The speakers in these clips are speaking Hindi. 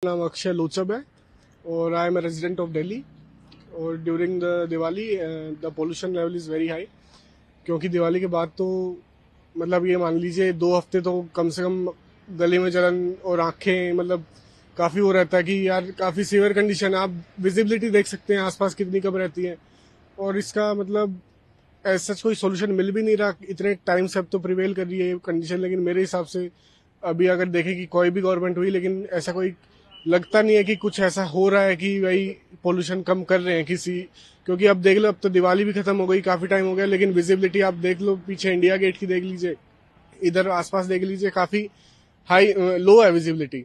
नाम अक्षय लोचब है और I am a resident of Delhi. और during the Diwali the pollution level is very high, क्योंकि दिवाली के बाद तो मतलब ये मान लीजिए 2 हफ्ते तो कम से कम गले में जलन और आंखें मतलब काफ़ी वो रहता है कि यार काफ़ी सीवियर कंडीशन है। आप विजिबिलिटी देख सकते हैं आसपास कितनी कम रहती है, और इसका मतलब ऐसा कोई सोल्यूशन मिल भी नहीं रहा। इतने टाइम से अब तो प्रिवेल कर रही है ये कंडीशन, लेकिन मेरे हिसाब से अभी अगर देखें कि कोई भी गवर्नमेंट हुई, लेकिन ऐसा कोई लगता नहीं है कि कुछ ऐसा हो रहा है कि भाई पोल्यूशन कम कर रहे हैं किसी। क्योंकि अब देख लो, अब तो दिवाली भी खत्म हो गई, काफी टाइम हो गया, लेकिन विजिबिलिटी आप देख लो, पीछे इंडिया गेट की देख लीजिए, इधर आसपास देख लीजिए, काफी हाई लो है विजिबिलिटी।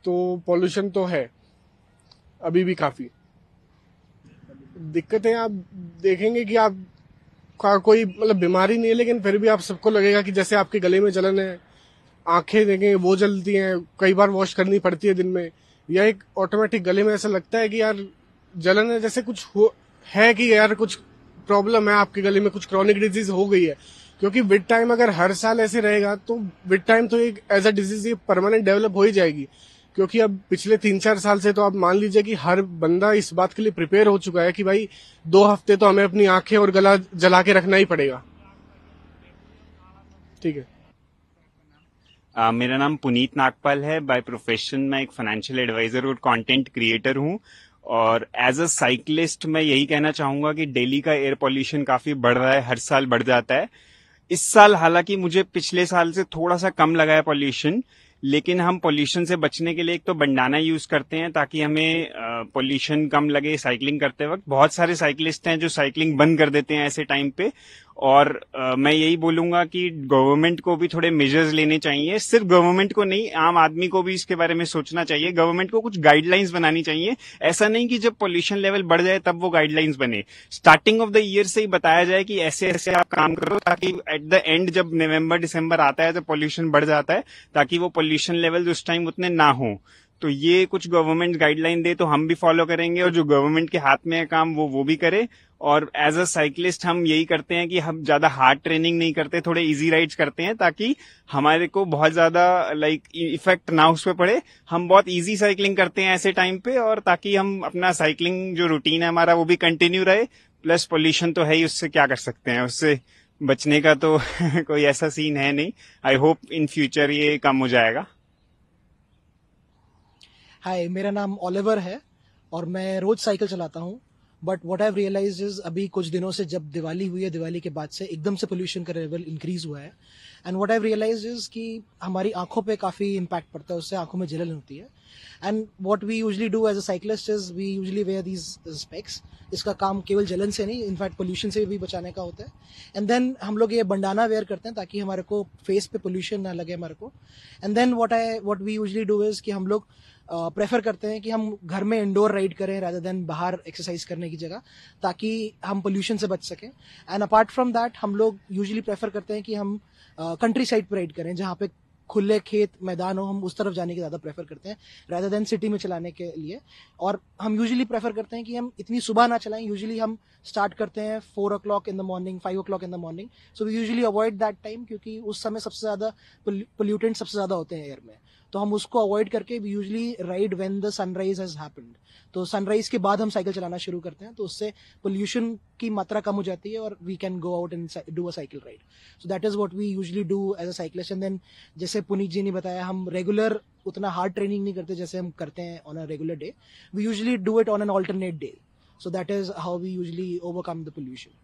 तो पोल्यूशन तो है अभी भी काफी। दिक्कतें आप देखेंगे कि आप का कोई मतलब बीमारी नहीं है, लेकिन फिर भी आप सबको लगेगा कि जैसे आपके गले में जलन है, आंखें देखेंगे वो जलती हैं, कई बार वॉश करनी पड़ती है दिन में, या एक ऑटोमेटिक गले में ऐसा लगता है कि यार जलन है, जैसे कुछ है कि यार कुछ प्रॉब्लम है आपके गले में, कुछ क्रॉनिक डिजीज हो गई है। क्योंकि विद टाइम अगर हर साल ऐसे रहेगा तो विद टाइम तो एक एज अ डिजीज ये परमानेंट डेवलप हो ही जाएगी। क्योंकि अब पिछले 3-4 साल से तो आप मान लीजिए कि हर बंदा इस बात के लिए प्रिपेयर हो चुका है कि भाई 2 हफ्ते तो हमें अपनी आंखें और गला जला के रखना ही पड़ेगा। ठीक है। मेरा नाम पुनीत नागपाल है। बाय प्रोफेशन मैं एक फाइनेंशियल एडवाइजर और कंटेंट क्रिएटर हूं। और एज अ साइकिलिस्ट मैं यही कहना चाहूंगा कि दिल्ली का एयर पोल्यूशन काफी बढ़ रहा है, हर साल बढ़ जाता है। इस साल हालांकि मुझे पिछले साल से थोड़ा सा कम लगा है पोल्यूशन, लेकिन हम पोल्यूशन से बचने के लिए एक तो बंडाना यूज करते हैं ताकि हमें पोल्यूशन कम लगे साइकिलिंग करते वक्त। बहुत सारे साइकिलिस्ट हैं जो साइकिलिंग बंद कर देते हैं ऐसे टाइम पे। और मैं यही बोलूंगा कि गवर्नमेंट को भी थोड़े मेजर्स लेने चाहिए। सिर्फ गवर्नमेंट को नहीं, आम आदमी को भी इसके बारे में सोचना चाहिए। गवर्नमेंट को कुछ गाइडलाइंस बनानी चाहिए। ऐसा नहीं कि जब पोल्यूशन लेवल बढ़ जाए तब वो गाइडलाइंस बने। स्टार्टिंग ऑफ द ईयर से ही बताया जाए कि ऐसे ऐसे आप काम करो, ताकि एट द एंड जब नवंबर दिसंबर आता है तो पोल्यूशन बढ़ जाता है, ताकि वो पोल्यूशन लेवल उस टाइम उतने ना हो। तो ये कुछ गवर्नमेंट गाइडलाइन दे तो हम भी फॉलो करेंगे, और जो गवर्नमेंट के हाथ में है काम वो भी करे। और एज अ साइकिलिस्ट हम यही करते हैं कि हम ज्यादा हार्ड ट्रेनिंग नहीं करते, थोड़े इजी राइड्स करते हैं, ताकि हमारे को बहुत ज्यादा इफेक्ट ना उस पर पड़े। हम बहुत इजी साइकिलिंग करते हैं ऐसे टाइम पे, और ताकि हम अपना साइकिलिंग जो रूटीन है हमारा वो भी कंटिन्यू रहे। प्लस पोल्यूशन तो है ही, उससे क्या कर सकते हैं, उससे बचने का तो कोई ऐसा सीन है नहीं। आई होप इन फ्यूचर ये कम हो जाएगा। हाय, मेरा नाम ओलिवर है और मैं रोज साइकिल चलाता हूँ। But what I have realised is अभी कुछ दिनों से जब दिवाली हुई है, दिवाली के बाद से एकदम से पोल्यूशन का लेवल इंक्रीज हुआ है। And what I have realised is कि हमारी आंखों पे काफी इम्पैक्ट पड़ता है, उससे आंखों में जलन होती है। And what we usually do as a cyclist is we usually wear these specs. इसका काम केवल जलन से नहीं, इनफैक्ट पोल्यूशन से भी बचाने का होता है। एंड देन हम लोग ये बंडाना वेयर करते हैं ताकि हमारे को फेस पे पोल्यूशन ना लगे हमारे को। And then what we usually do is कि हम लोग प्रेफर करते हैं कि हम घर में इंडोर राइड करें रादर देन बाहर एक्सरसाइज करने की जगह, ताकि हम पोल्यूशन से बच सकें। एंड अपार्ट फ्रॉम दैट हम लोग यूजुअली प्रेफर करते हैं कि हम कंट्री साइड पर राइड करें, जहाँ पे खुले खेत मैदान हो, हम उस तरफ जाने की ज्यादा प्रेफर करते हैं रादर देन सिटी में चलाने के लिए। और हम यूजुअली प्रेफर करते हैं कि हम इतनी सुबह ना चलाएं। यूजुअली हम स्टार्ट करते हैं 4 o'clock in the morning, 5 o'clock in the morning. So we usually avoid that time, क्योंकि उस समय सबसे ज्यादा पोल्यूटेंट सबसे ज्यादा होते हैं एयर में। तो हम उसको अवॉइड करके we usually ride when the sunrise has happened. तो सनराइज के बाद हम साइकिल चलाना शुरू करते हैं, तो उससे पोल्यूशन की मात्रा कम हो जाती है और we can go out and do a cycle ride. So that is what we usually do as a cyclist. And then जैसे पुनीत जी ने बताया, हम रेगुलर उतना हार्ड ट्रेनिंग नहीं करते जैसे हम करते हैं on a regular day. We usually do it on an alternate day. So that is how we usually overcome the pollution.